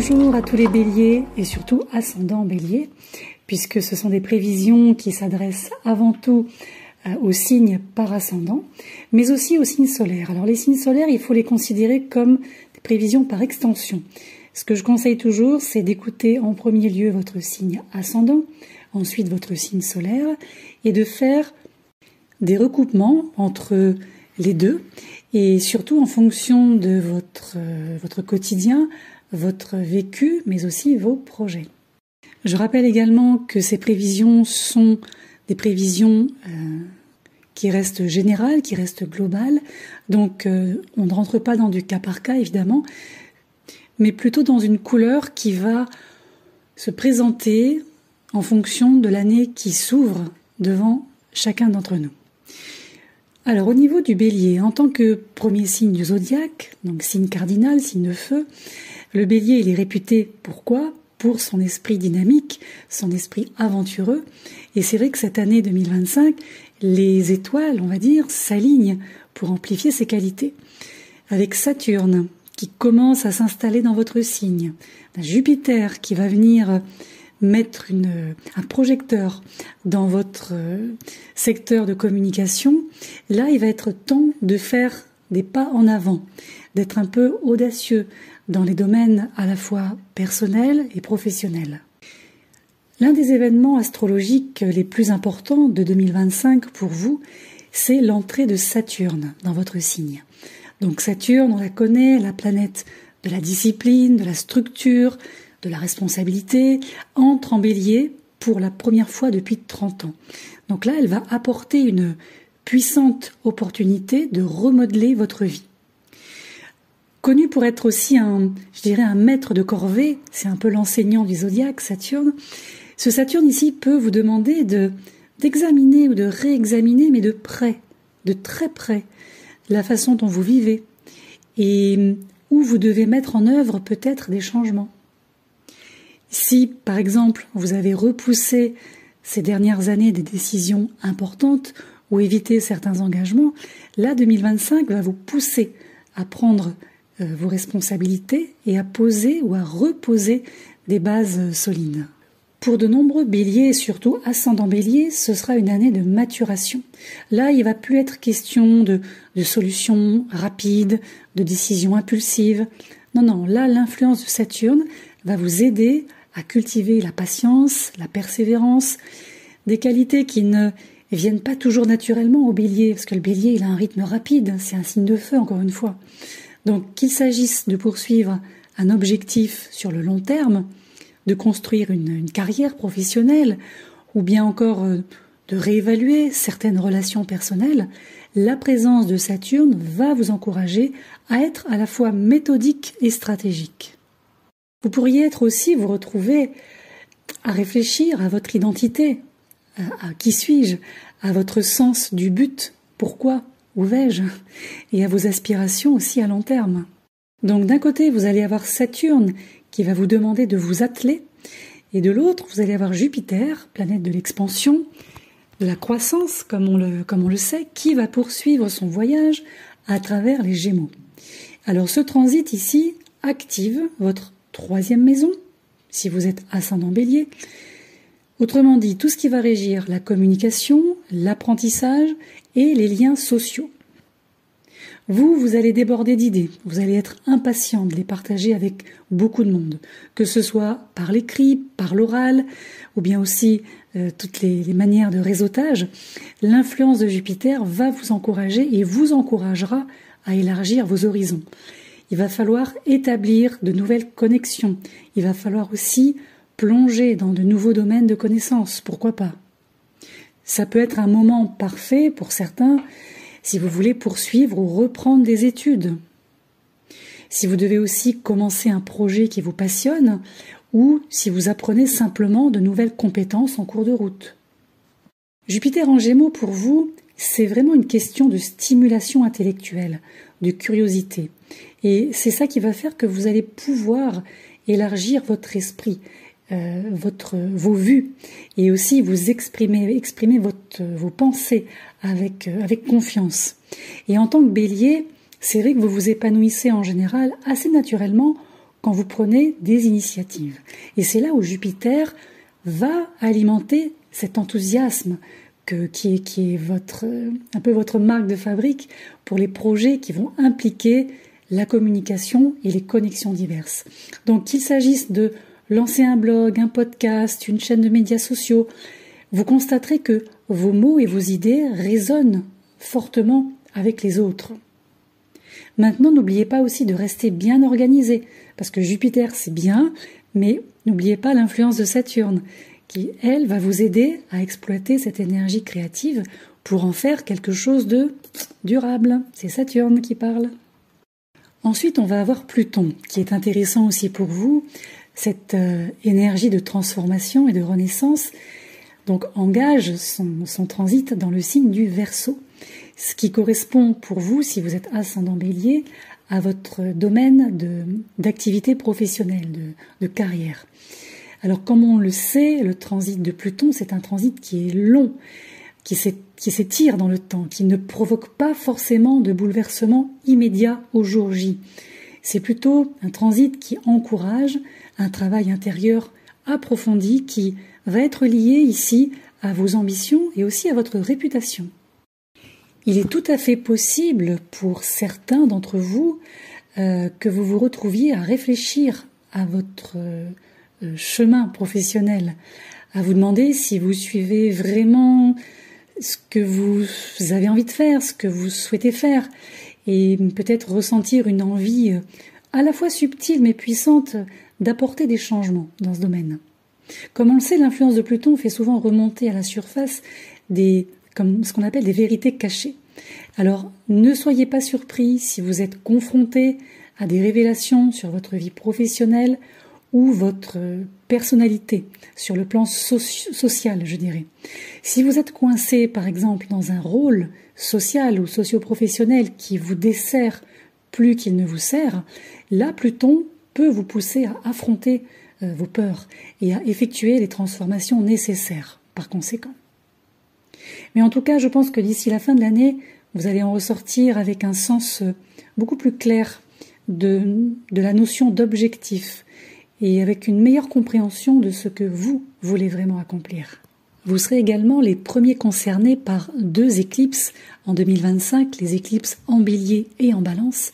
Bonjour à tous les béliers et surtout ascendant bélier, puisque ce sont des prévisions qui s'adressent avant tout aux signes par ascendant, mais aussi aux signes solaires. Alors les signes solaires, il faut les considérer comme des prévisions par extension. Ce que je conseille toujours, c'est d'écouter en premier lieu votre signe ascendant, ensuite votre signe solaire, et de faire des recoupements entre les deux, et surtout en fonction de votre quotidien, votre vécu, mais aussi vos projets. Je rappelle également que ces prévisions sont des prévisions qui restent générales, qui restent globales, donc on ne rentre pas dans du cas par cas évidemment, mais plutôt dans une couleur qui va se présenter en fonction de l'année qui s'ouvre devant chacun d'entre nous. Alors au niveau du bélier, en tant que premier signe du zodiaque, donc signe cardinal, signe de feu, le bélier il est réputé pourquoi ? Pour son esprit dynamique, son esprit aventureux. Et c'est vrai que cette année 2025, les étoiles, on va dire, s'alignent pour amplifier ses qualités. Avec Saturne qui commence à s'installer dans votre signe, Jupiter qui va venir mettre un projecteur dans votre secteur de communication, là il va être temps de faire des pas en avant, d'être un peu audacieux dans les domaines à la fois personnels et professionnels. L'un des événements astrologiques les plus importants de 2025 pour vous, c'est l'entrée de Saturne dans votre signe. Donc Saturne, on la connaît, la planète de la discipline, de la structure, de la responsabilité, entre en bélier pour la première fois depuis 30 ans. Donc là, elle va apporter une puissante opportunité de remodeler votre vie. Connu pour être aussi un maître de corvée, c'est un peu l'enseignant du zodiaque, Saturne. Ce Saturne ici peut vous demander d'examiner ou de réexaminer, mais de près, de très près, la façon dont vous vivez et où vous devez mettre en œuvre peut-être des changements. Si, par exemple, vous avez repoussé ces dernières années des décisions importantes ou évité certains engagements, là, 2025 va vous pousser à prendre vos responsabilités et à poser ou à reposer des bases solides. Pour de nombreux béliers et surtout ascendants béliers, ce sera une année de maturation. Là, il ne va plus être question de solutions rapides, de décisions impulsives. Non, là, l'influence de Saturne va vous aider à cultiver la patience, la persévérance, des qualités qui ne viennent pas toujours naturellement au bélier, parce que le bélier, il a un rythme rapide, c'est un signe de feu, encore une fois. Donc, qu'il s'agisse de poursuivre un objectif sur le long terme, de construire une carrière professionnelle, ou bien encore de réévaluer certaines relations personnelles, la présence de Saturne va vous encourager à être à la fois méthodique et stratégique. Vous pourriez vous retrouver à réfléchir à votre identité, à qui suis-je, à votre sens du but, pourquoi ? Où vais-je ? Et à vos aspirations aussi à long terme. Donc d'un côté, vous allez avoir Saturne qui va vous demander de vous atteler, et de l'autre, vous allez avoir Jupiter, planète de l'expansion, de la croissance, comme on le sait, qui va poursuivre son voyage à travers les Gémeaux. Alors ce transit ici active votre 3e maison, si vous êtes ascendant bélier. Autrement dit, tout ce qui va régir la communication, l'apprentissage et les liens sociaux. Vous allez déborder d'idées, vous allez être impatient de les partager avec beaucoup de monde, que ce soit par l'écrit, par l'oral, ou bien aussi toutes les manières de réseautage. L'influence de Jupiter va vous encourager et vous encouragera à élargir vos horizons. Il va falloir établir de nouvelles connexions, il va falloir aussi plonger dans de nouveaux domaines de connaissances, pourquoi pas. Ça peut être un moment parfait pour certains si vous voulez poursuivre ou reprendre des études. Si vous devez aussi commencer un projet qui vous passionne ou si vous apprenez simplement de nouvelles compétences en cours de route. Jupiter en Gémeaux pour vous, c'est vraiment une question de stimulation intellectuelle, de curiosité. Et c'est ça qui va faire que vous allez pouvoir élargir votre esprit, vos vues et aussi vous exprimer vos pensées avec confiance. Et en tant que bélier, c'est vrai que vous vous épanouissez en général assez naturellement quand vous prenez des initiatives. Et c'est là où Jupiter va alimenter cet enthousiasme qui est un peu votre marque de fabrique pour les projets qui vont impliquer la communication et les connexions diverses. Donc qu'il s'agisse de lancer un blog, un podcast, une chaîne de médias sociaux, vous constaterez que vos mots et vos idées résonnent fortement avec les autres. Maintenant, n'oubliez pas aussi de rester bien organisé, parce que Jupiter c'est bien, mais n'oubliez pas l'influence de Saturne, qui, elle, va vous aider à exploiter cette énergie créative pour en faire quelque chose de durable. C'est Saturne qui parle. Ensuite, on va avoir Pluton, qui est intéressant aussi pour vous, cette énergie de transformation et de renaissance, donc engage son transit dans le signe du Verseau, ce qui correspond pour vous, si vous êtes ascendant Bélier, à votre domaine d'activité professionnelle, de carrière. Alors comme on le sait, le transit de Pluton, c'est un transit qui est long, qui s'étire dans le temps, qui ne provoque pas forcément de bouleversement immédiat au jour J. C'est plutôt un transit qui encourage un travail intérieur approfondi qui va être lié ici à vos ambitions et aussi à votre réputation. Il est tout à fait possible pour certains d'entre vous que vous vous retrouviez à réfléchir à votre chemin professionnel, à vous demander si vous suivez vraiment ce que vous avez envie de faire, ce que vous souhaitez faire, et peut-être ressentir une envie à la fois subtile mais puissante d'apporter des changements dans ce domaine. Comme on le sait, l'influence de Pluton fait souvent remonter à la surface comme ce qu'on appelle des vérités cachées. Alors, ne soyez pas surpris si vous êtes confronté à des révélations sur votre vie professionnelle ou votre personnalité, sur le plan social, je dirais. Si vous êtes coincé, par exemple, dans un rôle social ou socio-professionnel qui vous dessert plus qu'il ne vous sert, là, Pluton peut vous pousser à affronter vos peurs et à effectuer les transformations nécessaires, par conséquent. Mais en tout cas, je pense que d'ici la fin de l'année, vous allez en ressortir avec un sens beaucoup plus clair de la notion d'objectif et avec une meilleure compréhension de ce que vous voulez vraiment accomplir. Vous serez également les premiers concernés par 2 éclipses en 2025, les éclipses en Bélier et en Balance,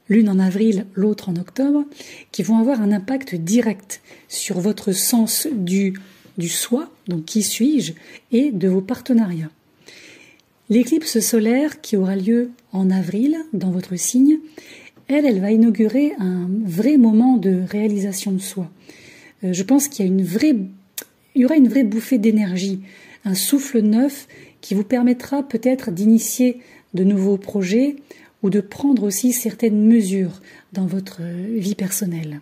l'une en avril, l'autre en octobre, qui vont avoir un impact direct sur votre sens du soi, donc qui suis-je, et de vos partenariats. L'éclipse solaire qui aura lieu en avril dans votre signe, elle va inaugurer un vrai moment de réalisation de soi. Je pense qu'il y aura une vraie bouffée d'énergie, un souffle neuf qui vous permettra peut-être d'initier de nouveaux projets ou de prendre aussi certaines mesures dans votre vie personnelle.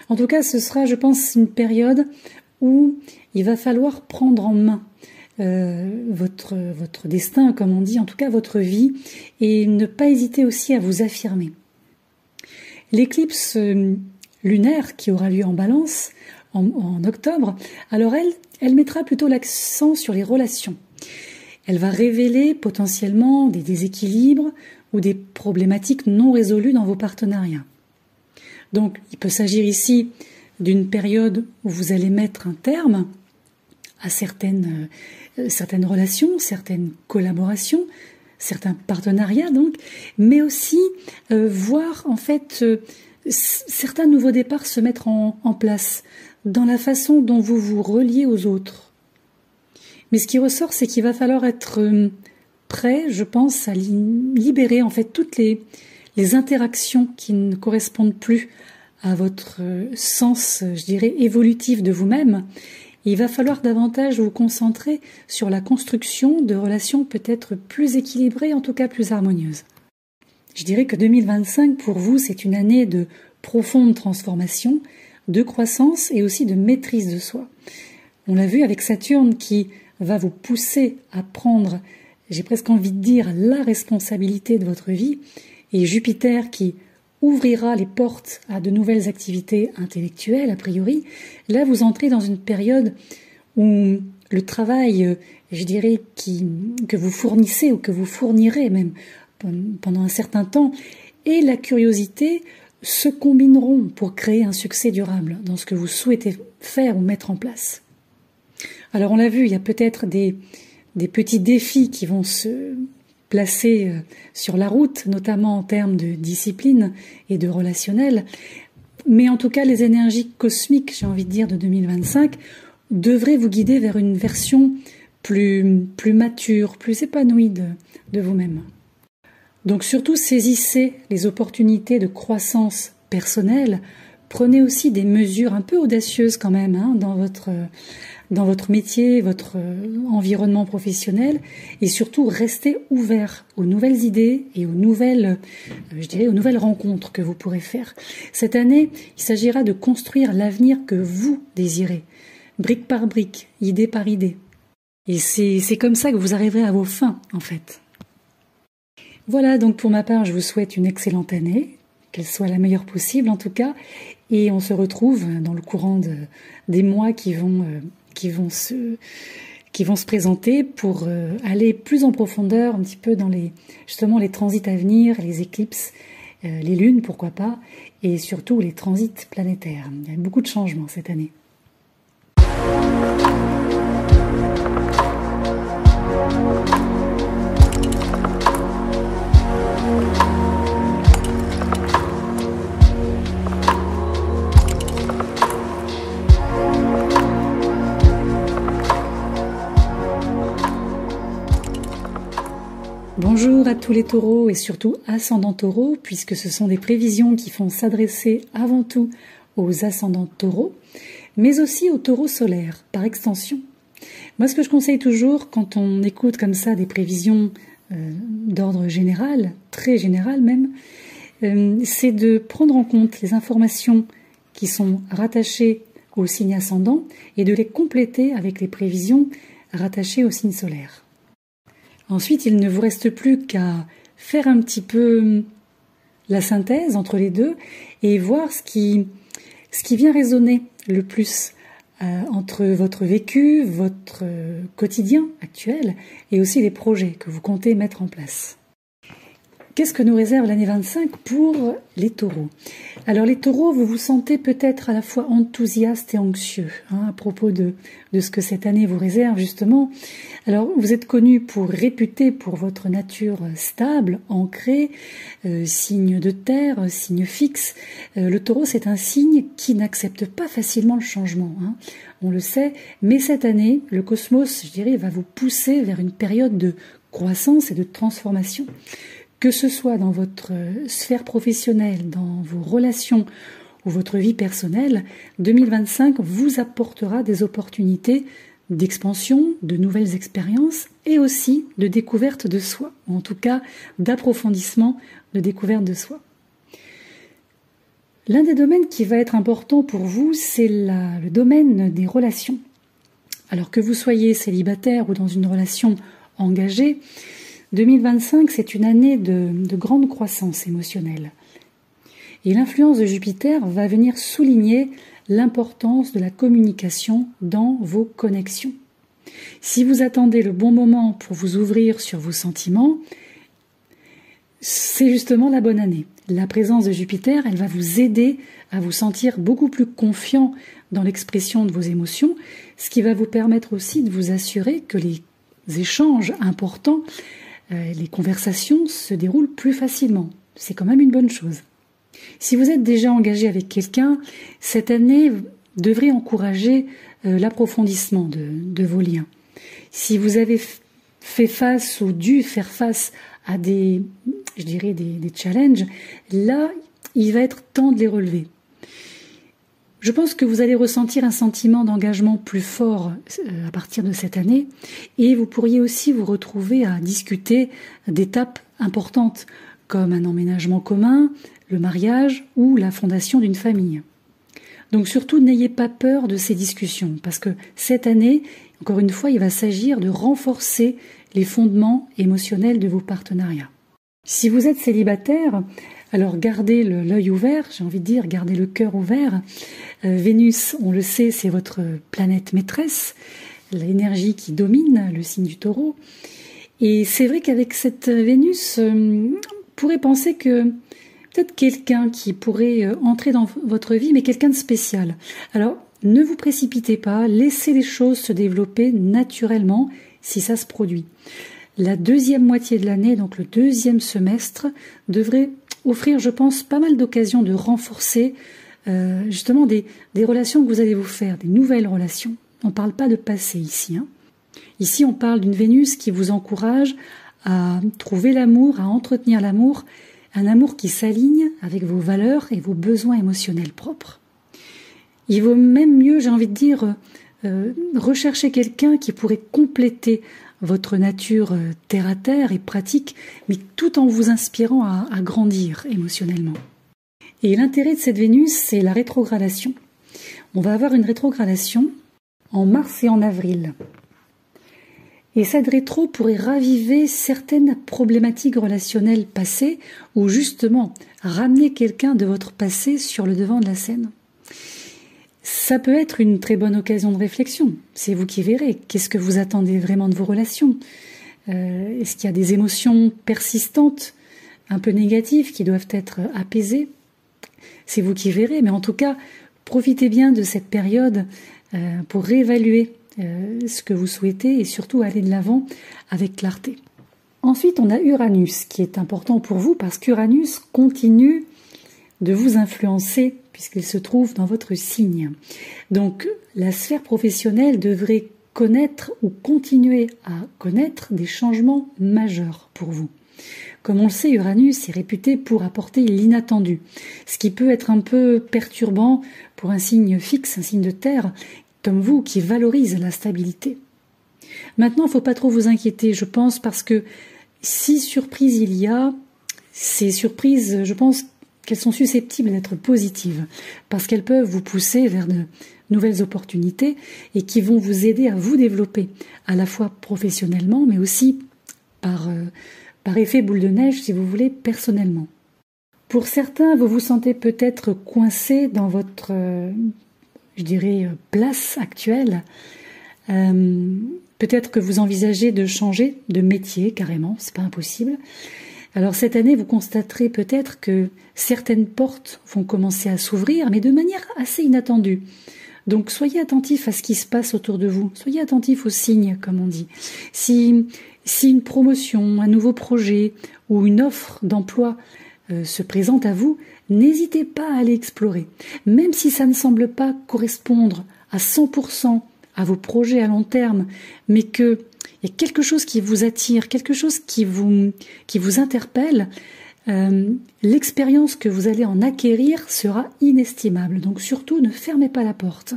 En tout cas, ce sera, je pense, une période où il va falloir prendre en main votre destin, comme on dit, en tout cas votre vie, et ne pas hésiter aussi à vous affirmer. L'éclipse lunaire qui aura lieu en Balance en octobre, alors elle mettra plutôt l'accent sur les relations. Elle va révéler potentiellement des déséquilibres ou des problématiques non résolues dans vos partenariats. Donc, il peut s'agir ici d'une période où vous allez mettre un terme à certaines relations, certaines collaborations, certains partenariats donc, mais aussi voir en fait certains nouveaux départs se mettre en place dans la façon dont vous vous reliez aux autres. Mais ce qui ressort, c'est qu'il va falloir être prêt, je pense, à libérer en fait toutes les interactions qui ne correspondent plus à votre sens, je dirais, évolutif de vous-même. Il va falloir davantage vous concentrer sur la construction de relations peut-être plus équilibrées, en tout cas plus harmonieuses. Je dirais que 2025, pour vous, c'est une année de profonde transformation, de croissance et aussi de maîtrise de soi. On l'a vu avec Saturne qui va vous pousser à prendre, j'ai presque envie de dire, la responsabilité de votre vie, et Jupiter qui ouvrira les portes à de nouvelles activités intellectuelles, a priori. Là, vous entrez dans une période où le travail, je dirais, que vous fournissez ou que vous fournirez même pendant un certain temps, et la curiosité se combineront pour créer un succès durable dans ce que vous souhaitez faire ou mettre en place. Alors on l'a vu, il y a peut-être des petits défis qui vont se placer sur la route, notamment en termes de discipline et de relationnel. Mais en tout cas, les énergies cosmiques, j'ai envie de dire, de 2025, devraient vous guider vers une version plus mature, plus épanouie de vous-même. Donc surtout, saisissez les opportunités de croissance personnelle. Prenez aussi des mesures un peu audacieuses quand même dans votre métier, votre environnement professionnel, et surtout restez ouvert aux nouvelles idées et aux nouvelles rencontres que vous pourrez faire. Cette année, il s'agira de construire l'avenir que vous désirez, brique par brique, idée par idée. Et c'est comme ça que vous arriverez à vos fins, en fait. Voilà, donc pour ma part, je vous souhaite une excellente année, qu'elle soit la meilleure possible en tout cas, et on se retrouve dans le courant des mois qui vont se présenter pour aller plus en profondeur un petit peu dans justement les transits à venir, les éclipses, les lunes, pourquoi pas, et surtout les transits planétaires. Il y a beaucoup de changements cette année. Bonjour à tous les taureaux et surtout ascendants taureaux, puisque ce sont des prévisions qui font s'adresser avant tout aux ascendants taureaux, mais aussi aux taureaux solaires, par extension. Moi, ce que je conseille toujours quand on écoute comme ça des prévisions d'ordre général, très général même, c'est de prendre en compte les informations qui sont rattachées au signe ascendant et de les compléter avec les prévisions rattachées au signe solaire. Ensuite, il ne vous reste plus qu'à faire un petit peu la synthèse entre les deux et voir ce qui vient résonner le plus entre votre vécu, votre quotidien actuel et aussi les projets que vous comptez mettre en place. Qu'est-ce que nous réserve l'année 25 pour les taureaux? Alors les taureaux, vous vous sentez peut-être à la fois enthousiaste et anxieux à propos de ce que cette année vous réserve justement. Alors vous êtes connu réputé pour votre nature stable, ancrée, signe de terre, signe fixe. Le taureau, c'est un signe qui n'accepte pas facilement le changement, on le sait, mais cette année, le cosmos, je dirais, va vous pousser vers une période de croissance et de transformation. Que ce soit dans votre sphère professionnelle, dans vos relations ou votre vie personnelle, 2025 vous apportera des opportunités d'expansion, de nouvelles expériences et aussi de découverte de soi, en tout cas d'approfondissement, de découverte de soi. L'un des domaines qui va être important pour vous, c'est le domaine des relations. Alors que vous soyez célibataire ou dans une relation engagée, 2025, c'est une année de grande croissance émotionnelle. Et l'influence de Jupiter va venir souligner l'importance de la communication dans vos connexions. Si vous attendez le bon moment pour vous ouvrir sur vos sentiments, c'est justement la bonne année. La présence de Jupiter, elle va vous aider à vous sentir beaucoup plus confiant dans l'expression de vos émotions, ce qui va vous permettre aussi de vous assurer que les échanges importants, les conversations se déroulent plus facilement. C'est quand même une bonne chose. Si vous êtes déjà engagé avec quelqu'un, cette année devrait encourager l'approfondissement de vos liens. Si vous avez fait face ou dû faire face à des challenges, là, il va être temps de les relever. Je pense que vous allez ressentir un sentiment d'engagement plus fort à partir de cette année et vous pourriez aussi vous retrouver à discuter d'étapes importantes comme un emménagement commun, le mariage ou la fondation d'une famille. Donc surtout, n'ayez pas peur de ces discussions parce que cette année, encore une fois, il va s'agir de renforcer les fondements émotionnels de vos partenariats. Si vous êtes célibataire, alors gardez l'œil ouvert, j'ai envie de dire, gardez le cœur ouvert. Vénus, on le sait, c'est votre planète maîtresse, l'énergie qui domine le signe du Taureau. Et c'est vrai qu'avec cette Vénus, on pourrait penser que peut-être quelqu'un qui pourrait entrer dans votre vie, mais quelqu'un de spécial. Alors, ne vous précipitez pas, laissez les choses se développer naturellement si ça se produit. La deuxième moitié de l'année, donc le deuxième semestre, devrait offrir, je pense, pas mal d'occasions de renforcer justement des relations que vous allez vous faire, des nouvelles relations. On ne parle pas de passé ici. Ici, on parle d'une Vénus qui vous encourage à trouver l'amour, à entretenir l'amour, un amour qui s'aligne avec vos valeurs et vos besoins émotionnels propres. Il vaut même mieux, j'ai envie de dire, rechercher quelqu'un qui pourrait compléter votre nature terre-à-terre et pratique, mais tout en vous inspirant à grandir émotionnellement. Et l'intérêt de cette Vénus, c'est la rétrogradation. On va avoir une rétrogradation en mars et en avril. Et cette rétro pourrait raviver certaines problématiques relationnelles passées ou justement ramener quelqu'un de votre passé sur le devant de la scène. Ça peut être une très bonne occasion de réflexion. C'est vous qui verrez. Qu'est-ce que vous attendez vraiment de vos relations ? Est-ce qu'il y a des émotions persistantes, un peu négatives, qui doivent être apaisées ? C'est vous qui verrez. Mais en tout cas, profitez bien de cette période pour réévaluer ce que vous souhaitez et surtout aller de l'avant avec clarté. Ensuite, on a Uranus qui est important pour vous parce qu'Uranus continue de vous influencer puisqu'il se trouve dans votre signe. Donc, la sphère professionnelle devrait connaître ou continuer à connaître des changements majeurs pour vous. Comme on le sait, Uranus est réputé pour apporter l'inattendu, ce qui peut être un peu perturbant pour un signe fixe, un signe de terre, comme vous, qui valorise la stabilité. Maintenant, il ne faut pas trop vous inquiéter, je pense, parce que si surprise il y a, ces surprises, je pense qu'elles sont susceptibles d'être positives, parce qu'elles peuvent vous pousser vers de nouvelles opportunités et qui vont vous aider à vous développer, à la fois professionnellement, mais aussi par effet boule de neige, si vous voulez, personnellement. Pour certains, vous vous sentez peut-être coincé dans votre, place actuelle. Peut-être que vous envisagez de changer de métier carrément, c'est pas impossible. Alors cette année, vous constaterez peut-être que certaines portes vont commencer à s'ouvrir, mais de manière assez inattendue. Donc soyez attentifs à ce qui se passe autour de vous, soyez attentifs aux signes, comme on dit. Si une promotion, un nouveau projet ou une offre d'emploi se présente à vous, n'hésitez pas à aller explorer. Même si ça ne semble pas correspondre à 100% à vos projets à long terme, mais qu'il y a quelque chose qui vous attire, quelque chose qui vous interpelle, l'expérience que vous allez en acquérir sera inestimable. Donc surtout, ne fermez pas la porte.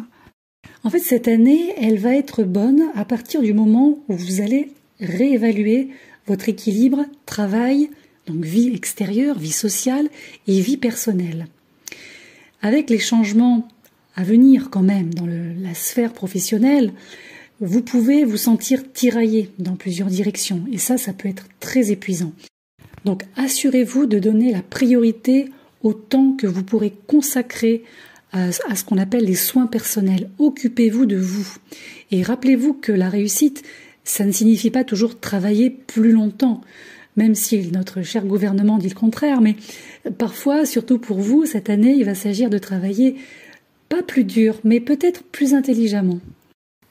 En fait, cette année, elle va être bonne à partir du moment où vous allez réévaluer votre équilibre travail, donc vie extérieure, vie sociale et vie personnelle. Avec les changements à venir quand même dans la sphère professionnelle, vous pouvez vous sentir tiraillé dans plusieurs directions et ça peut être très épuisant. Donc assurez-vous de donner la priorité au temps que vous pourrez consacrer à ce qu'on appelle les soins personnels. Occupez-vous de vous et rappelez-vous que la réussite, ça ne signifie pas toujours travailler plus longtemps, même si notre cher gouvernement dit le contraire, mais parfois, surtout pour vous, cette année, il va s'agir de travailler pas plus dur, mais peut-être plus intelligemment.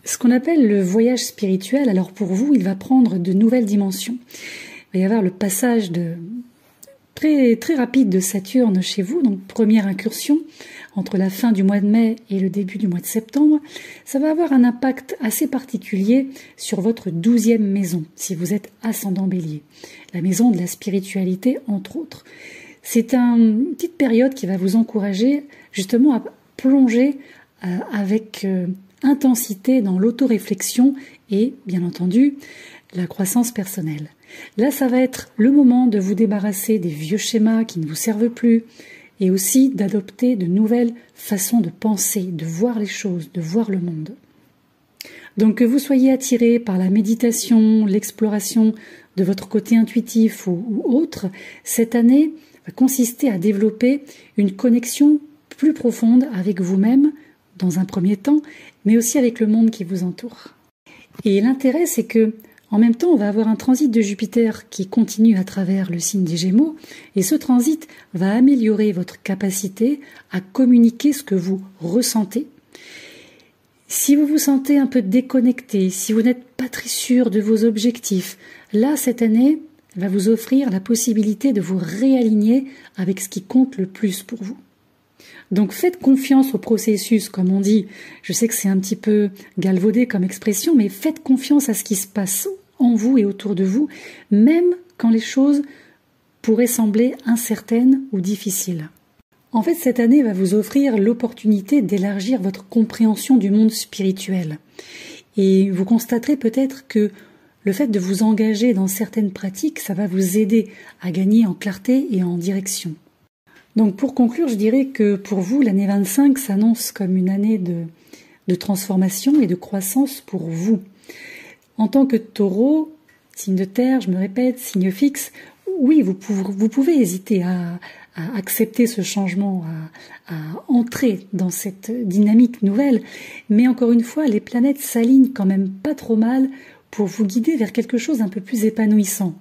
Ce qu'on appelle le voyage spirituel, alors pour vous, il va prendre de nouvelles dimensions. Il va y avoir le passage très, très rapide de Saturne chez vous, donc première incursion entre la fin du mois de mai et le début du mois de septembre. Ça va avoir un impact assez particulier sur votre 12e maison, si vous êtes ascendant Bélier, la maison de la spiritualité entre autres. C'est une petite période qui va vous encourager justement à plonger avec intensité dans l'autoréflexion et, bien entendu, la croissance personnelle. Là, ça va être le moment de vous débarrasser des vieux schémas qui ne vous servent plus et aussi d'adopter de nouvelles façons de penser, de voir les choses, de voir le monde. Donc que vous soyez attiré par la méditation, l'exploration de votre côté intuitif ou autre, cette année va consister à développer une connexion plus profonde avec vous-même dans un premier temps, mais aussi avec le monde qui vous entoure. Et l'intérêt, c'est que En même temps, on va avoir un transit de Jupiter qui continue à travers le signe des Gémeaux, et ce transit va améliorer votre capacité à communiquer ce que vous ressentez. Si vous vous sentez un peu déconnecté, si vous n'êtes pas très sûr de vos objectifs, là, cette année va vous offrir la possibilité de vous réaligner avec ce qui compte le plus pour vous. Donc faites confiance au processus, comme on dit. Je sais que c'est un petit peu galvaudé comme expression, mais faites confiance à ce qui se passe en vous et autour de vous, même quand les choses pourraient sembler incertaines ou difficiles. En fait, cette année va vous offrir l'opportunité d'élargir votre compréhension du monde spirituel. Et vous constaterez peut-être que le fait de vous engager dans certaines pratiques, ça va vous aider à gagner en clarté et en direction. Donc pour conclure, je dirais que pour vous, l'année 25 s'annonce comme une année de transformation et de croissance pour vous. En tant que taureau, signe de terre, je me répète, signe fixe, oui, vous pouvez hésiter à accepter ce changement, à entrer dans cette dynamique nouvelle, mais encore une fois, les planètes s'alignent quand même pas trop mal pour vous guider vers quelque chose un peu plus épanouissant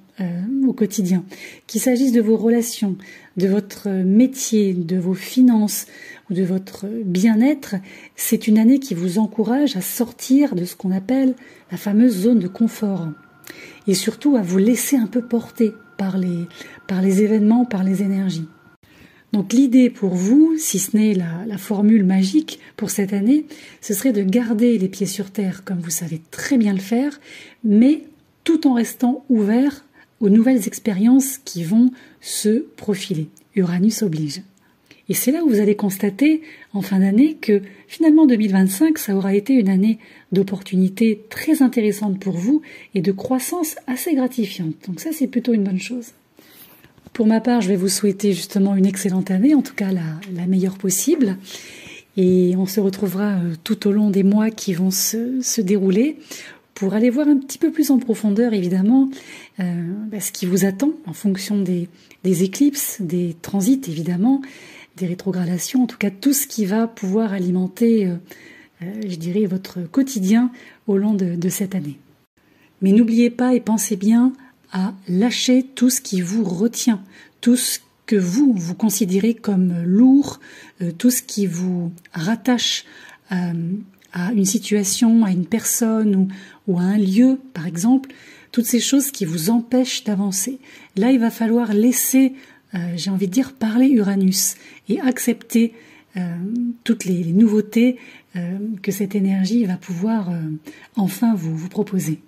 au quotidien. Qu'il s'agisse de vos relations, de votre métier, de vos finances ou de votre bien-être, c'est une année qui vous encourage à sortir de ce qu'on appelle la fameuse zone de confort et surtout à vous laisser un peu porter par les événements, par les énergies. Donc l'idée pour vous, si ce n'est la formule magique pour cette année, ce serait de garder les pieds sur terre comme vous savez très bien le faire, mais tout en restant ouvert aux nouvelles expériences qui vont se profiler. Uranus oblige. Et c'est là où vous allez constater en fin d'année que finalement 2025, ça aura été une année d'opportunités très intéressantes pour vous et de croissance assez gratifiante. Donc ça, c'est plutôt une bonne chose. Pour ma part, je vais vous souhaiter justement une excellente année, en tout cas la meilleure possible. Et on se retrouvera tout au long des mois qui vont se dérouler pour aller voir un petit peu plus en profondeur, évidemment, ce qui vous attend en fonction des éclipses, des transits, évidemment, des rétrogradations, en tout cas tout ce qui va pouvoir alimenter, je dirais, votre quotidien au long de cette année. Mais n'oubliez pas et pensez bien à lâcher tout ce qui vous retient, tout ce que vous considérez comme lourd, tout ce qui vous rattache à une situation, à une personne ou à un lieu, par exemple, toutes ces choses qui vous empêchent d'avancer. Là, il va falloir laisser, j'ai envie de dire, parler Uranus et accepter toutes les nouveautés que cette énergie va pouvoir enfin vous proposer.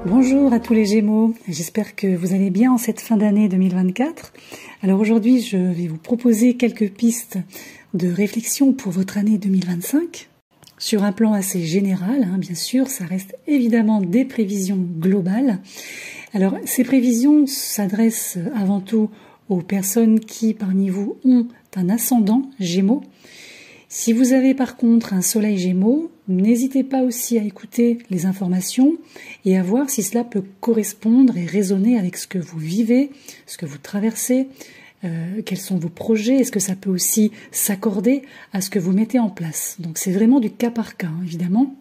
Bonjour à tous les Gémeaux, j'espère que vous allez bien en cette fin d'année 2024. Alors aujourd'hui, je vais vous proposer quelques pistes de réflexion pour votre année 2025. Sur un plan assez général, bien sûr, ça reste évidemment des prévisions globales. Alors ces prévisions s'adressent avant tout aux personnes qui parmi vous ont un ascendant Gémeaux. Si vous avez par contre un soleil Gémeaux, n'hésitez pas aussi à écouter les informations et à voir si cela peut correspondre et résonner avec ce que vous vivez, ce que vous traversez, quels sont vos projets, est-ce que ça peut aussi s'accorder à ce que vous mettez en place. Donc c'est vraiment du cas par cas, évidemment,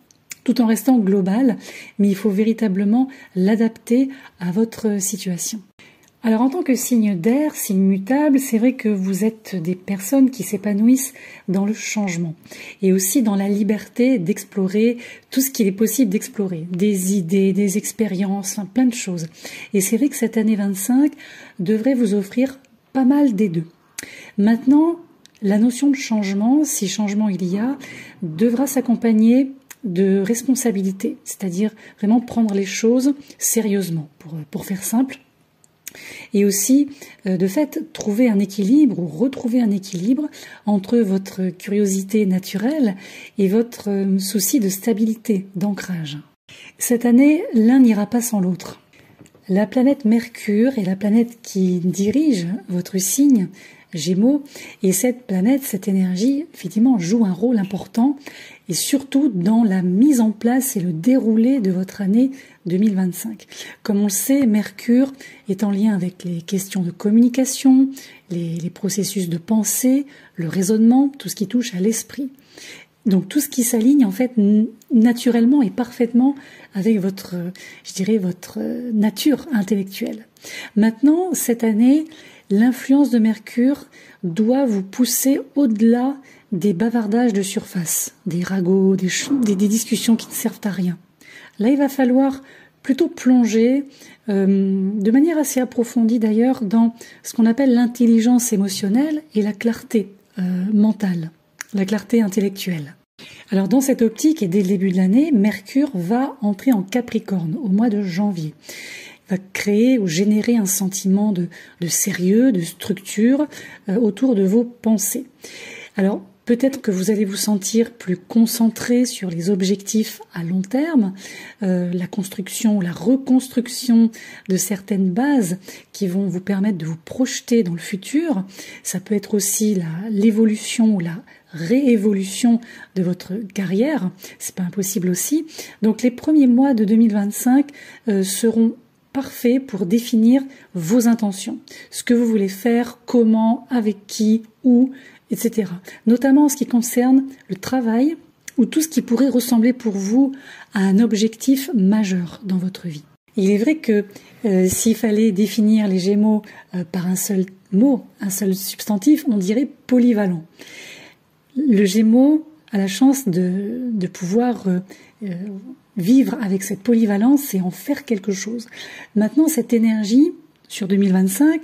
tout en restant global, mais il faut véritablement l'adapter à votre situation. Alors en tant que signe d'air, signe mutable, c'est vrai que vous êtes des personnes qui s'épanouissent dans le changement et aussi dans la liberté d'explorer tout ce qu'il est possible d'explorer, des idées, des expériences, plein de choses. Et c'est vrai que cette année 25 devrait vous offrir pas mal des deux. Maintenant, la notion de changement, si changement il y a, devra s'accompagner de responsabilité, c'est-à-dire vraiment prendre les choses sérieusement, pour faire simple. Et aussi, de fait, trouver un équilibre ou retrouver un équilibre entre votre curiosité naturelle et votre souci de stabilité, d'ancrage. Cette année, l'un n'ira pas sans l'autre. La planète Mercure est la planète qui dirige votre signe, Gémeaux. Et cette planète, cette énergie, effectivement, joue un rôle important et surtout dans la mise en place et le déroulé de votre année 2025. Comme on le sait, Mercure est en lien avec les questions de communication, les processus de pensée, le raisonnement, tout ce qui touche à l'esprit. Donc tout ce qui s'aligne en fait naturellement et parfaitement avec votre, je dirais, votre nature intellectuelle. Maintenant, cette année, l'influence de Mercure doit vous pousser au-delà des bavardages de surface, des ragots, des discussions qui ne servent à rien. Là, il va falloir plutôt plonger de manière assez approfondie d'ailleurs dans ce qu'on appelle l'intelligence émotionnelle et la clarté mentale, la clarté intellectuelle. Alors dans cette optique et dès le début de l'année, Mercure va entrer en Capricorne au mois de janvier. Il va créer ou générer un sentiment de sérieux, de structure autour de vos pensées. Alors peut-être que vous allez vous sentir plus concentré sur les objectifs à long terme, la construction ou la reconstruction de certaines bases qui vont vous permettre de vous projeter dans le futur. Ça peut être aussi l'évolution ou la réévolution de votre carrière, c'est pas impossible aussi. Donc les premiers mois de 2025 seront parfaits pour définir vos intentions, ce que vous voulez faire, comment, avec qui, où, etc. Notamment en ce qui concerne le travail ou tout ce qui pourrait ressembler pour vous à un objectif majeur dans votre vie. Il est vrai que s'il fallait définir les Gémeaux par un seul mot, un seul substantif, on dirait polyvalent. Le Gémeaux a la chance de pouvoir vivre avec cette polyvalence et en faire quelque chose. Maintenant, cette énergie sur 2025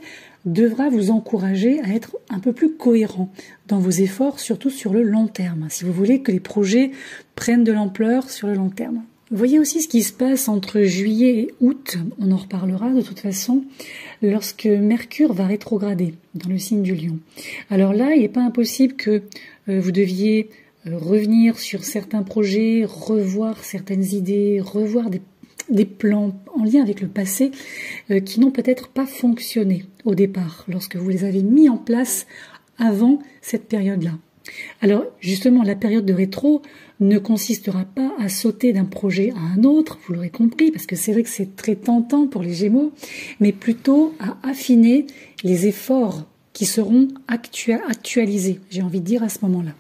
devra vous encourager à être un peu plus cohérent dans vos efforts, surtout sur le long terme, si vous voulez que les projets prennent de l'ampleur sur le long terme. Voyez aussi ce qui se passe entre juillet et août, on en reparlera de toute façon, lorsque Mercure va rétrograder dans le signe du Lion. Alors là, il n'est pas impossible que vous deviez revenir sur certains projets, revoir certaines idées, revoir des plans en lien avec le passé qui n'ont peut-être pas fonctionné au départ, lorsque vous les avez mis en place avant cette période-là. Alors justement, la période de rétro ne consistera pas à sauter d'un projet à un autre, vous l'aurez compris, parce que c'est vrai que c'est très tentant pour les Gémeaux, mais plutôt à affiner les efforts qui seront actualisés, j'ai envie de dire à ce moment-là.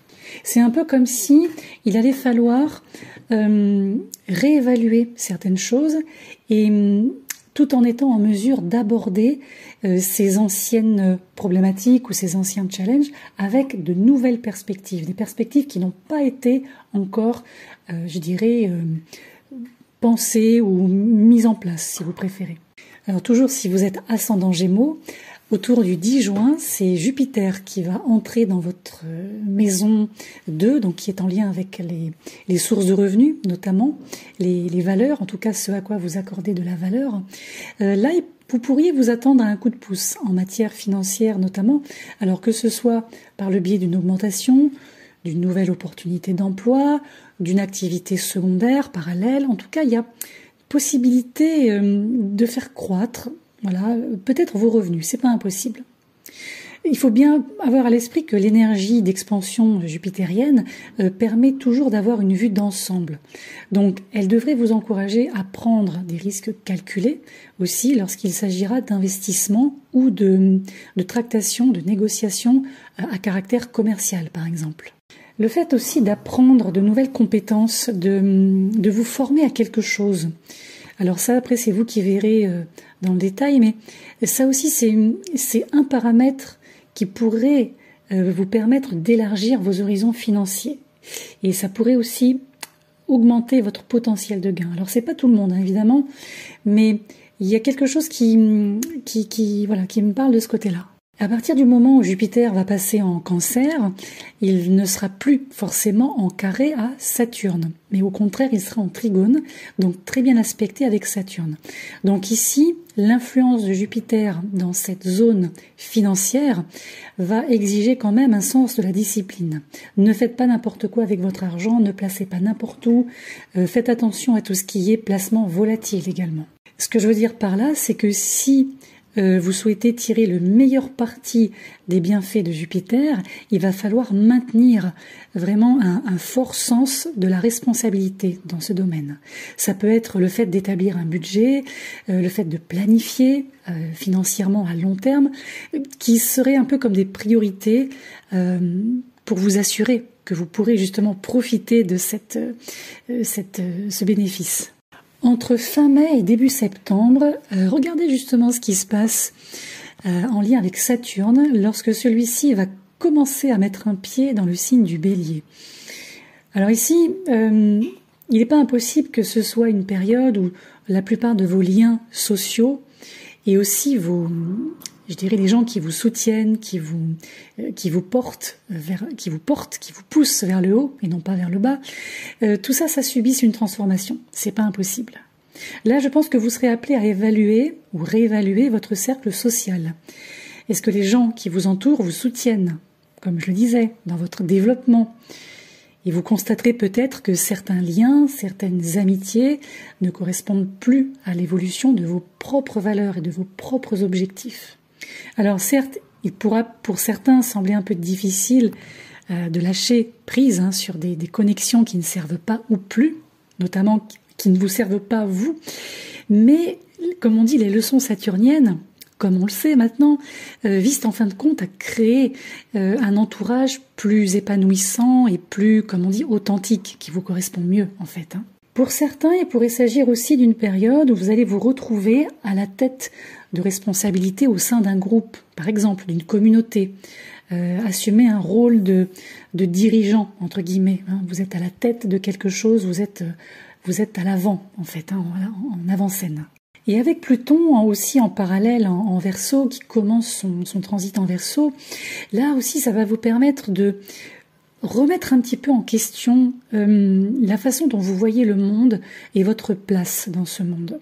C'est un peu comme si il allait falloir réévaluer certaines choses et tout en étant en mesure d'aborder ces anciennes problématiques ou ces anciens challenges avec de nouvelles perspectives, des perspectives qui n'ont pas été encore, je dirais, pensées ou mises en place, si vous préférez. Alors toujours si vous êtes ascendant Gémeaux, autour du 10 juin, c'est Jupiter qui va entrer dans votre maison 2, donc qui est en lien avec les sources de revenus, notamment les valeurs, en tout cas ce à quoi vous accordez de la valeur. Là, vous pourriez vous attendre à un coup de pouce en matière financière notamment, alors que ce soit par le biais d'une augmentation, d'une nouvelle opportunité d'emploi, d'une activité secondaire, parallèle. En tout cas, il y a possibilité de faire croître, voilà, peut-être vos revenus, c'est pas impossible. Il faut bien avoir à l'esprit que l'énergie d'expansion jupitérienne permet toujours d'avoir une vue d'ensemble. Donc, elle devrait vous encourager à prendre des risques calculés aussi lorsqu'il s'agira d'investissement ou de tractation, de négociation à caractère commercial, par exemple. Le fait aussi d'apprendre de nouvelles compétences, de vous former à quelque chose. Alors ça, après, c'est vous qui verrez dans le détail, mais ça aussi, c'est un paramètre qui pourrait vous permettre d'élargir vos horizons financiers. Et ça pourrait aussi augmenter votre potentiel de gain. Alors, c'est pas tout le monde, hein, évidemment, mais il y a quelque chose qui me parle de ce côté-là. À partir du moment où Jupiter va passer en Cancer, il ne sera plus forcément en carré à Saturne, mais au contraire, il sera en trigone, donc très bien aspecté avec Saturne. Donc ici, l'influence de Jupiter dans cette zone financière va exiger quand même un sens de la discipline. Ne faites pas n'importe quoi avec votre argent, ne placez pas n'importe où, faites attention à tout ce qui est placement volatile également. Ce que je veux dire par là, c'est que si vous souhaitez tirer le meilleur parti des bienfaits de Jupiter, il va falloir maintenir vraiment un fort sens de la responsabilité dans ce domaine. Ça peut être le fait d'établir un budget, le fait de planifier financièrement à long terme, qui seraient un peu comme des priorités pour vous assurer que vous pourrez justement profiter de ce bénéfice. Entre fin mai et début septembre, regardez justement ce qui se passe en lien avec Saturne lorsque celui-ci va commencer à mettre un pied dans le signe du Bélier. Alors ici, il n'est pas impossible que ce soit une période où la plupart de vos liens sociaux et aussi les gens qui vous soutiennent, qui vous poussent vers le haut et non pas vers le bas, tout ça subisse une transformation. C'est pas impossible. Là, je pense que vous serez appelé à évaluer ou réévaluer votre cercle social. Est-ce que les gens qui vous entourent vous soutiennent, comme je le disais, dans votre développement? Et vous constaterez peut-être que certains liens, certaines amitiés ne correspondent plus à l'évolution de vos propres valeurs et de vos propres objectifs. Alors certes, il pourra pour certains sembler un peu difficile de lâcher prise sur des connexions qui ne servent pas ou plus, notamment qui ne vous servent pas vous, mais comme on dit, les leçons saturniennes, comme on le sait maintenant, visent en fin de compte à créer un entourage plus épanouissant et plus, comme on dit, authentique, qui vous correspond mieux en fait. Pour certains, il pourrait s'agir aussi d'une période où vous allez vous retrouver à la tête de responsabilités au sein d'un groupe, par exemple d'une communauté, assumer un rôle de dirigeant, entre guillemets. Vous êtes à la tête de quelque chose, vous êtes à l'avant, en fait, en avant-scène. Et avec Pluton aussi en parallèle en Verseau, qui commence son transit en Verseau, là aussi ça va vous permettre de remettre un petit peu en question la façon dont vous voyez le monde et votre place dans ce monde.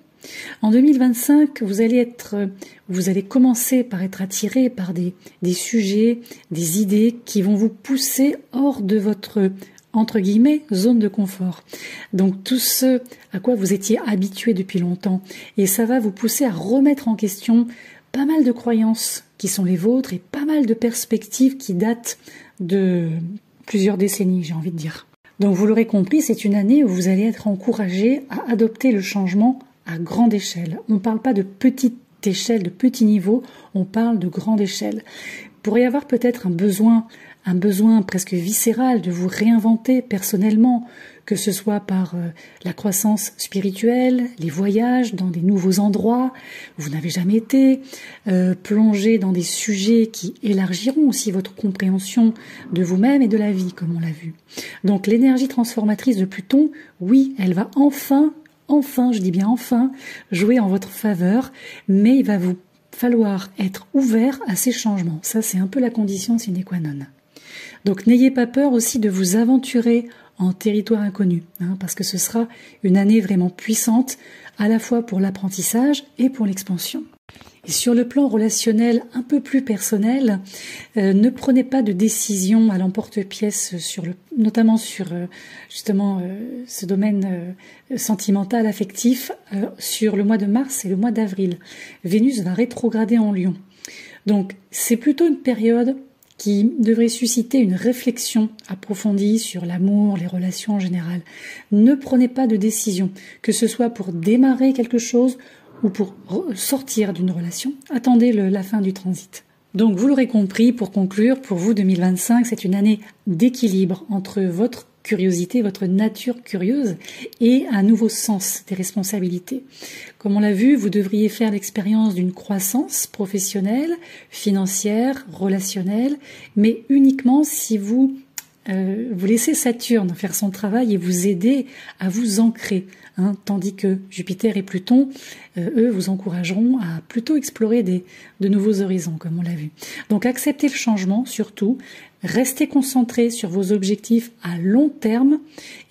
En 2025, vous allez commencer par être attiré par des sujets, des idées qui vont vous pousser hors de votre, entre guillemets, zone de confort. Donc tout ce à quoi vous étiez habitué depuis longtemps. Et ça va vous pousser à remettre en question pas mal de croyances qui sont les vôtres et pas mal de perspectives qui datent de plusieurs décennies, j'ai envie de dire. Donc vous l'aurez compris, c'est une année où vous allez être encouragé à adopter le changement à grande échelle. On ne parle pas de petite échelle, de petit niveau, on parle de grande échelle. Il pourrait y avoir peut-être un besoin presque viscéral de vous réinventer personnellement, que ce soit par la croissance spirituelle, les voyages dans des nouveaux endroits où vous n'avez jamais été, plonger dans des sujets qui élargiront aussi votre compréhension de vous-même et de la vie, comme on l'a vu. Donc l'énergie transformatrice de Pluton, oui, elle va enfin, je dis bien enfin, jouer en votre faveur, mais il va vous falloir être ouvert à ces changements. Ça, c'est un peu la condition sine qua non. Donc n'ayez pas peur aussi de vous aventurer en territoire inconnu, parce que ce sera une année vraiment puissante, à la fois pour l'apprentissage et pour l'expansion. Et sur le plan relationnel un peu plus personnel, ne prenez pas de décision à l'emporte-pièce notamment sur ce domaine sentimental, affectif, sur le mois de mars et le mois d'avril. Vénus va rétrograder en Lion. Donc c'est plutôt une période qui devrait susciter une réflexion approfondie sur l'amour, les relations en général. Ne prenez pas de décision, que ce soit pour démarrer quelque chose ou pour sortir d'une relation. Attendez la fin du transit. Donc vous l'aurez compris, pour conclure, pour vous 2025, c'est une année d'équilibre entre votre curiosité, votre nature curieuse et un nouveau sens des responsabilités. Comme on l'a vu, vous devriez faire l'expérience d'une croissance professionnelle, financière, relationnelle, mais uniquement si vous laissez Saturne faire son travail et vous aider à vous ancrer, tandis que Jupiter et Pluton, eux, vous encourageront à plutôt explorer de nouveaux horizons, comme on l'a vu. Donc acceptez le changement, surtout, restez concentrés sur vos objectifs à long terme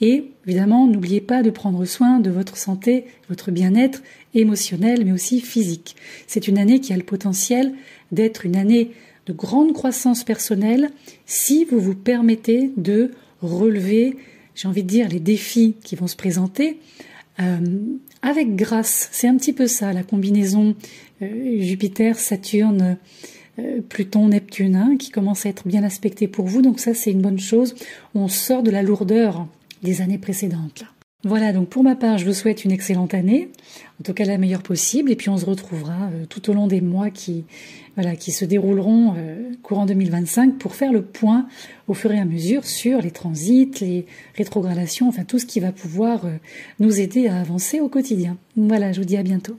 et évidemment, n'oubliez pas de prendre soin de votre santé, votre bien-être émotionnel, mais aussi physique. C'est une année qui a le potentiel d'être une année de grande croissance personnelle si vous vous permettez de relever, j'ai envie de dire, les défis qui vont se présenter avec grâce. C'est un petit peu ça, la combinaison Jupiter, Saturne, Pluton, Neptune, hein, qui commence à être bien aspectée pour vous. Donc ça, c'est une bonne chose. On sort de la lourdeur des années précédentes, là. Voilà, donc pour ma part, je vous souhaite une excellente année, en tout cas la meilleure possible, et puis on se retrouvera tout au long des mois qui se dérouleront courant 2025 pour faire le point au fur et à mesure sur les transits, les rétrogradations, enfin tout ce qui va pouvoir nous aider à avancer au quotidien. Voilà, je vous dis à bientôt.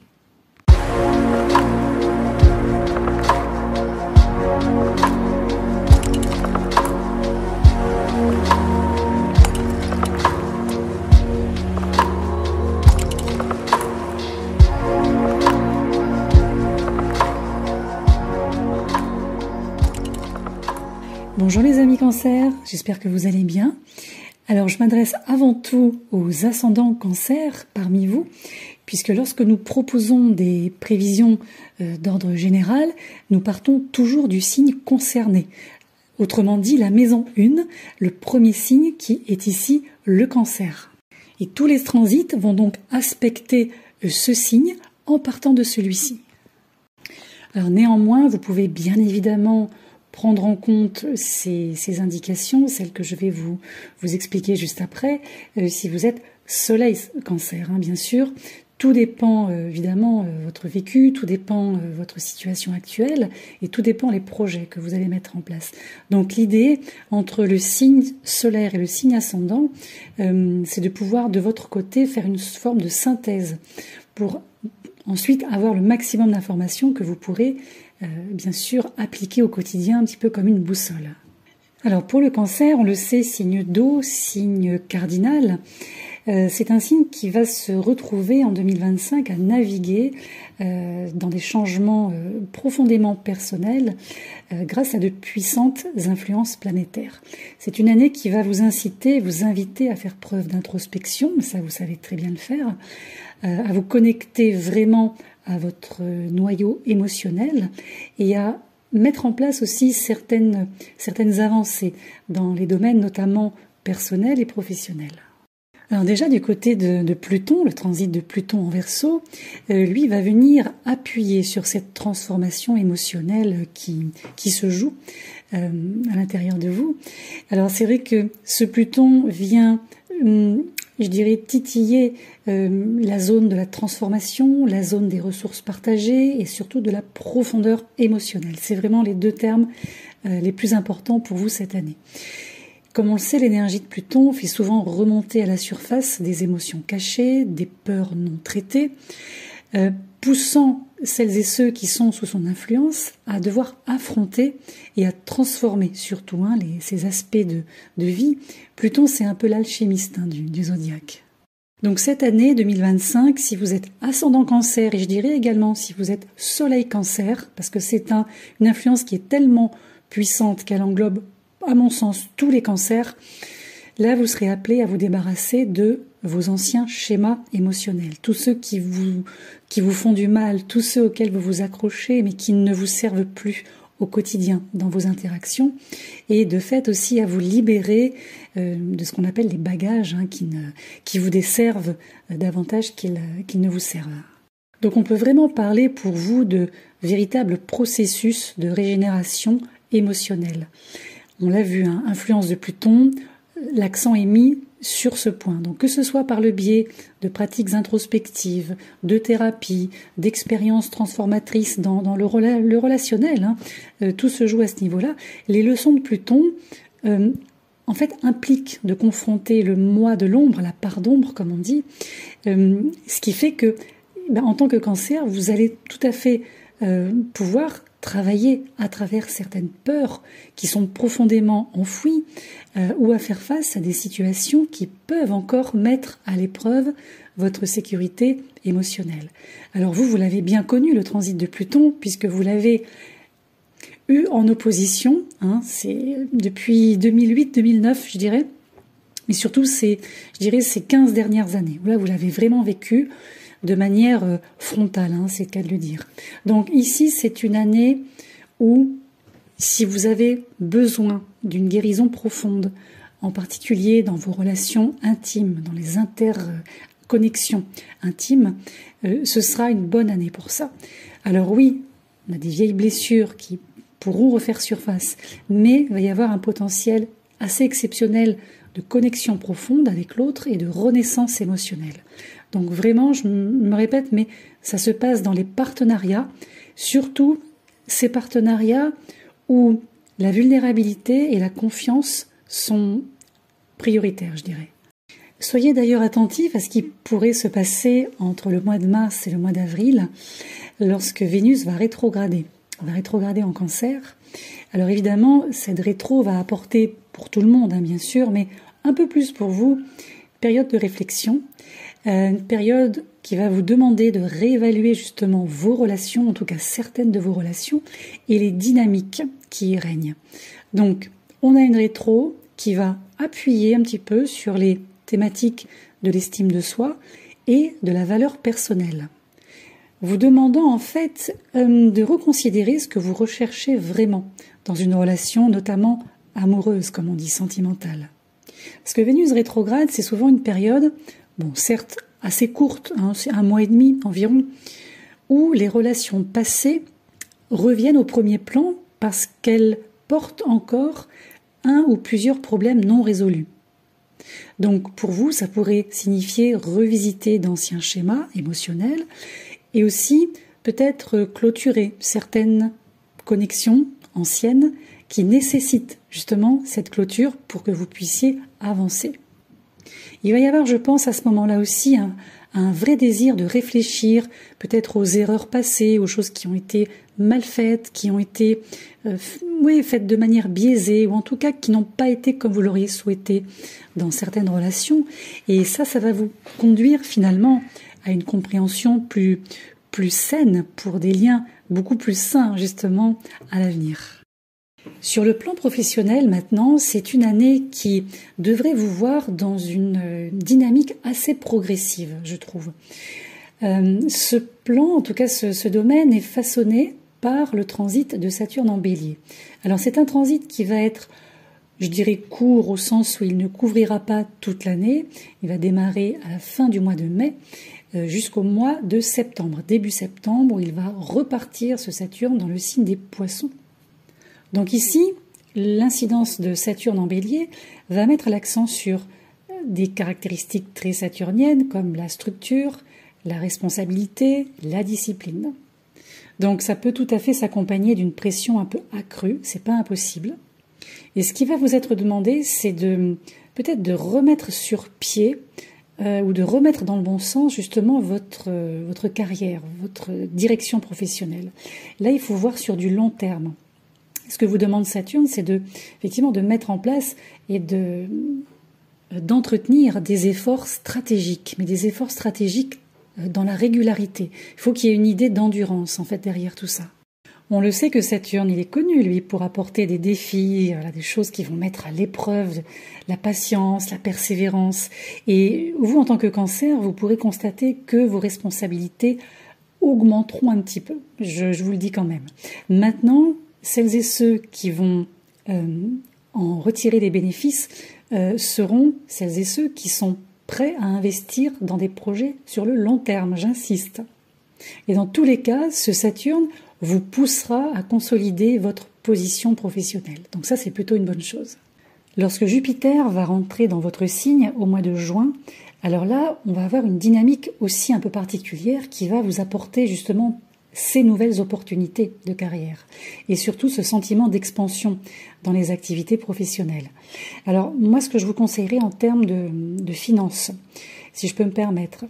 Bonjour les amis Cancer, j'espère que vous allez bien. Alors je m'adresse avant tout aux ascendants Cancer parmi vous, puisque lorsque nous proposons des prévisions d'ordre général, nous partons toujours du signe concerné. Autrement dit, la maison 1, le premier signe qui est ici le Cancer. Et tous les transits vont donc aspecter ce signe en partant de celui-ci. Alors néanmoins, vous pouvez bien évidemment prendre en compte ces indications, celles que je vais vous expliquer juste après, si vous êtes Soleil Cancer, hein, bien sûr. Tout dépend évidemment votre vécu, tout dépend votre situation actuelle et tout dépend les projets que vous allez mettre en place. Donc l'idée entre le signe solaire et le signe ascendant, c'est de pouvoir de votre côté faire une forme de synthèse pour ensuite avoir le maximum d'informations que vous pourrez bien sûr appliquer au quotidien un petit peu comme une boussole. Alors pour le Cancer, on le sait, signe d'eau, signe cardinal, c'est un signe qui va se retrouver en 2025 à naviguer dans des changements profondément personnels grâce à de puissantes influences planétaires. C'est une année qui va vous inciter, vous inviter à faire preuve d'introspection, ça vous savez très bien le faire, à vous connecter vraiment à votre noyau émotionnel et à mettre en place aussi certaines avancées dans les domaines notamment personnels et professionnels. Alors déjà du côté de Pluton, le transit de Pluton en Verseau, lui va venir appuyer sur cette transformation émotionnelle qui se joue à l'intérieur de vous. Alors c'est vrai que ce Pluton vient je dirais titiller la zone de la transformation, la zone des ressources partagées et surtout de la profondeur émotionnelle. C'est vraiment les deux termes les plus importants pour vous cette année. Comme on le sait, l'énergie de Pluton fait souvent remonter à la surface des émotions cachées, des peurs non traitées, poussant celles et ceux qui sont sous son influence à devoir affronter et à transformer surtout ces aspects de vie. Pluton, c'est un peu l'alchimiste du zodiaque. Donc cette année 2025, si vous êtes ascendant Cancer, et je dirais également si vous êtes Soleil Cancer, parce que c'est une influence qui est tellement puissante qu'elle englobe, à mon sens, tous les cancers, là vous serez appelé à vous débarrasser de vos anciens schémas émotionnels, tous ceux qui vous font du mal, tous ceux auxquels vous vous accrochez mais qui ne vous servent plus au quotidien dans vos interactions, et de fait aussi à vous libérer de ce qu'on appelle les bagages qui vous desservent davantage qu'ils ne vous servent. Donc on peut vraiment parler pour vous de véritables processus de régénération émotionnelle. On l'a vu, influence de Pluton, l'accent est mis sur ce point. Donc que ce soit par le biais de pratiques introspectives, de thérapie, d'expériences transformatrices dans le relationnel, tout se joue à ce niveau-là. Les leçons de Pluton, en fait, impliquent de confronter le moi de l'ombre, la part d'ombre, comme on dit, ce qui fait que, en tant que Cancer, vous allez tout à fait pouvoir travailler à travers certaines peurs qui sont profondément enfouies ou à faire face à des situations qui peuvent encore mettre à l'épreuve votre sécurité émotionnelle. Alors vous l'avez bien connu, le transit de Pluton, puisque vous l'avez eu en opposition, c'est depuis 2008-2009, je dirais, mais surtout ces 15 dernières années. Là, vous l'avez vraiment vécu de manière frontale, c'est le cas de le dire. Donc ici, c'est une année où, si vous avez besoin d'une guérison profonde, en particulier dans vos relations intimes, dans les connexion intime, ce sera une bonne année pour ça. Alors oui, on a des vieilles blessures qui pourront refaire surface, mais il va y avoir un potentiel assez exceptionnel de connexion profonde avec l'autre et de renaissance émotionnelle. Donc vraiment, je me répète, mais ça se passe dans les partenariats, surtout ces partenariats où la vulnérabilité et la confiance sont prioritaires, je dirais. Soyez d'ailleurs attentifs à ce qui pourrait se passer entre le mois de mars et le mois d'avril, lorsque Vénus va rétrograder. On va rétrograder en Cancer. Alors évidemment, cette rétro va apporter pour tout le monde, bien sûr, mais un peu plus pour vous, une période de réflexion, une période qui va vous demander de réévaluer justement vos relations, en tout cas certaines de vos relations, et les dynamiques qui y règnent. Donc, on a une rétro qui va appuyer un petit peu sur les thématiques de l'estime de soi et de la valeur personnelle, vous demandant en fait de reconsidérer ce que vous recherchez vraiment dans une relation, notamment amoureuse, comme on dit, sentimentale. Parce que Vénus rétrograde, c'est souvent une période, bon, certes assez courte, c'est 1 mois et demi environ, où les relations passées reviennent au premier plan parce qu'elles portent encore un ou plusieurs problèmes non résolus. Donc pour vous, ça pourrait signifier revisiter d'anciens schémas émotionnels et aussi peut-être clôturer certaines connexions anciennes qui nécessitent justement cette clôture pour que vous puissiez avancer. Il va y avoir, je pense, à ce moment-là aussi un vrai désir de réfléchir peut-être aux erreurs passées, aux choses qui ont été mal faites, qui ont été faites de manière biaisée, ou en tout cas qui n'ont pas été comme vous l'auriez souhaité dans certaines relations. Et ça va vous conduire finalement à une compréhension plus saine pour des liens beaucoup plus sains justement à l'avenir. Sur le plan professionnel maintenant, c'est une année qui devrait vous voir dans une dynamique assez progressive, je trouve. Ce plan, en tout cas ce domaine, est façonné par le transit de Saturne en Bélier. Alors c'est un transit qui va être, je dirais, court au sens où il ne couvrira pas toute l'année. Il va démarrer à la fin du mois de mai jusqu'au mois de septembre, début septembre, où il va repartir ce Saturne dans le signe des Poissons. Donc ici, l'incidence de Saturne en Bélier va mettre l'accent sur des caractéristiques très saturniennes comme la structure, la responsabilité, la discipline. Donc ça peut tout à fait s'accompagner d'une pression un peu accrue, c'est pas impossible. Et ce qui va vous être demandé, c'est peut-être de remettre sur pied ou de remettre dans le bon sens justement votre carrière, votre direction professionnelle. Là, il faut voir sur du long terme. Ce que vous demande Saturne, c'est effectivement de mettre en place et d'entretenir des efforts stratégiques, mais des efforts stratégiques dans la régularité. Il faut qu'il y ait une idée d'endurance en fait derrière tout ça. On le sait que Saturne, il est connu, lui, pour apporter des défis, des choses qui vont mettre à l'épreuve la patience, la persévérance. Et vous, en tant que Cancer, vous pourrez constater que vos responsabilités augmenteront un petit peu. Je vous le dis quand même. Maintenant, celles et ceux qui vont en retirer les bénéfices seront celles et ceux qui sont prêts à investir dans des projets sur le long terme, j'insiste. Et dans tous les cas, ce Saturne vous poussera à consolider votre position professionnelle. Donc ça, c'est plutôt une bonne chose. Lorsque Jupiter va rentrer dans votre signe au mois de juin, alors là, on va avoir une dynamique aussi un peu particulière qui va vous apporter justement ces nouvelles opportunités de carrière et surtout ce sentiment d'expansion dans les activités professionnelles. Alors moi, ce que je vous conseillerais en termes de finances, si je peux me permettre,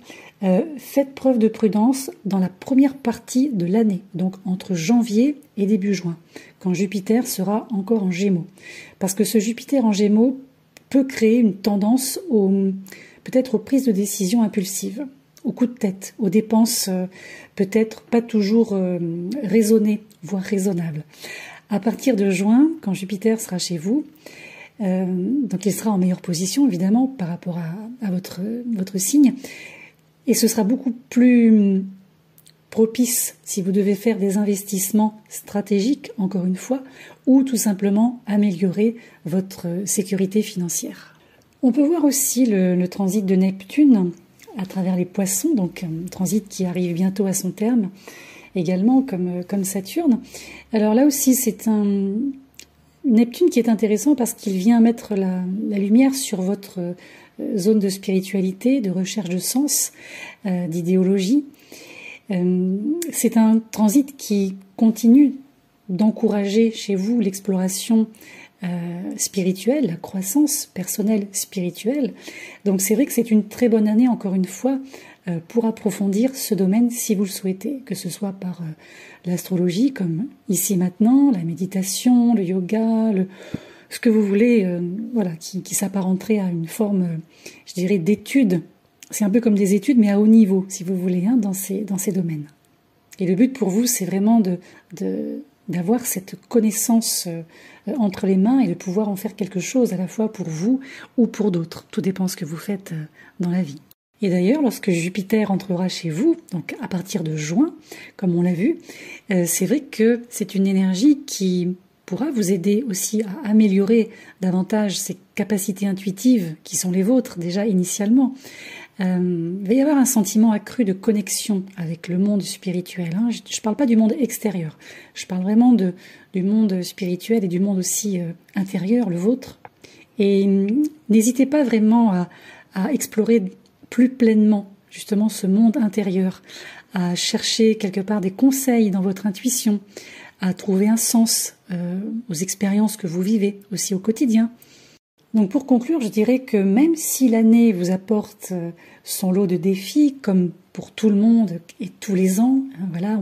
faites preuve de prudence dans la première partie de l'année, donc entre janvier et début juin, quand Jupiter sera encore en Gémeaux. Parce que ce Jupiter en Gémeaux peut créer une tendance peut-être aux prises de décision impulsives, aux coups de tête, aux dépenses peut-être pas toujours raisonnées, voire raisonnables. À partir de juin, quand Jupiter sera chez vous, donc il sera en meilleure position évidemment par rapport à votre signe, et ce sera beaucoup plus propice si vous devez faire des investissements stratégiques, encore une fois, ou tout simplement améliorer votre sécurité financière. On peut voir aussi le transit de Neptune à travers les poissons, donc un transit qui arrive bientôt à son terme, également comme Saturne. Alors là aussi, c'est un Neptune qui est intéressant parce qu'il vient mettre la lumière sur votre zone de spiritualité, de recherche de sens, d'idéologie. C'est un transit qui continue d'encourager chez vous l'exploration spirituelle, la croissance personnelle spirituelle. Donc c'est vrai que c'est une très bonne année, encore une fois, pour approfondir ce domaine si vous le souhaitez, que ce soit par l'astrologie, comme ici maintenant, la méditation, le yoga, ce que vous voulez, voilà, qui s'apparenterait à une forme, je dirais, d'étude. C'est un peu comme des études, mais à haut niveau, si vous voulez, hein, dans ces domaines. Et le but pour vous, c'est vraiment d'avoir cette connaissance entre les mains et de pouvoir en faire quelque chose à la fois pour vous ou pour d'autres. Tout dépend de ce que vous faites dans la vie. Et d'ailleurs, lorsque Jupiter entrera chez vous, donc à partir de juin, comme on l'a vu, c'est vrai que c'est une énergie qui pourra vous aider aussi à améliorer davantage ces capacités intuitives qui sont les vôtres déjà initialement. Il va y avoir un sentiment accru de connexion avec le monde spirituel. Hein. Je ne parle pas du monde extérieur, je parle vraiment du monde spirituel et du monde aussi intérieur, le vôtre. Et n'hésitez pas vraiment à explorer plus pleinement justement ce monde intérieur, à chercher quelque part des conseils dans votre intuition, à trouver un sens aux expériences que vous vivez aussi au quotidien. Donc pour conclure, je dirais que même si l'année vous apporte son lot de défis, comme pour tout le monde et tous les ans, hein, voilà,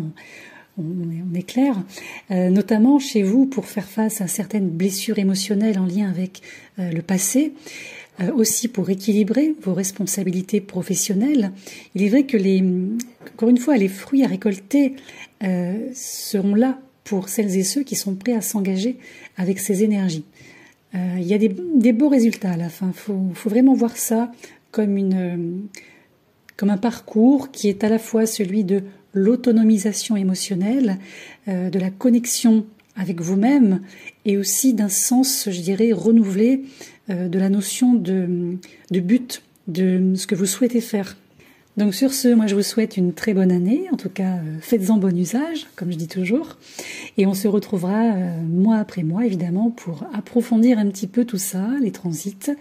on est clair, notamment chez vous pour faire face à certaines blessures émotionnelles en lien avec le passé, aussi pour équilibrer vos responsabilités professionnelles. Il est vrai que encore une fois, les fruits à récolter seront là pour celles et ceux qui sont prêts à s'engager avec ces énergies. Il y a des beaux résultats à la fin. Faut vraiment voir ça comme un parcours qui est à la fois celui de l'autonomisation émotionnelle, de la connexion avec vous-même et aussi d'un sens, je dirais, renouvelé de la notion de but, de ce que vous souhaitez faire. Donc sur ce, moi je vous souhaite une très bonne année, en tout cas faites-en bon usage, comme je dis toujours, et on se retrouvera mois après mois évidemment pour approfondir un petit peu tout ça, les transits,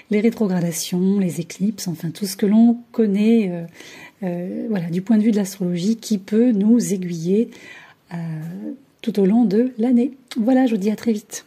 les rétrogradations, les éclipses, enfin tout ce que l'on connaît voilà, du point de vue de l'astrologie qui peut nous aiguiller tout au long de l'année. Voilà, je vous dis à très vite.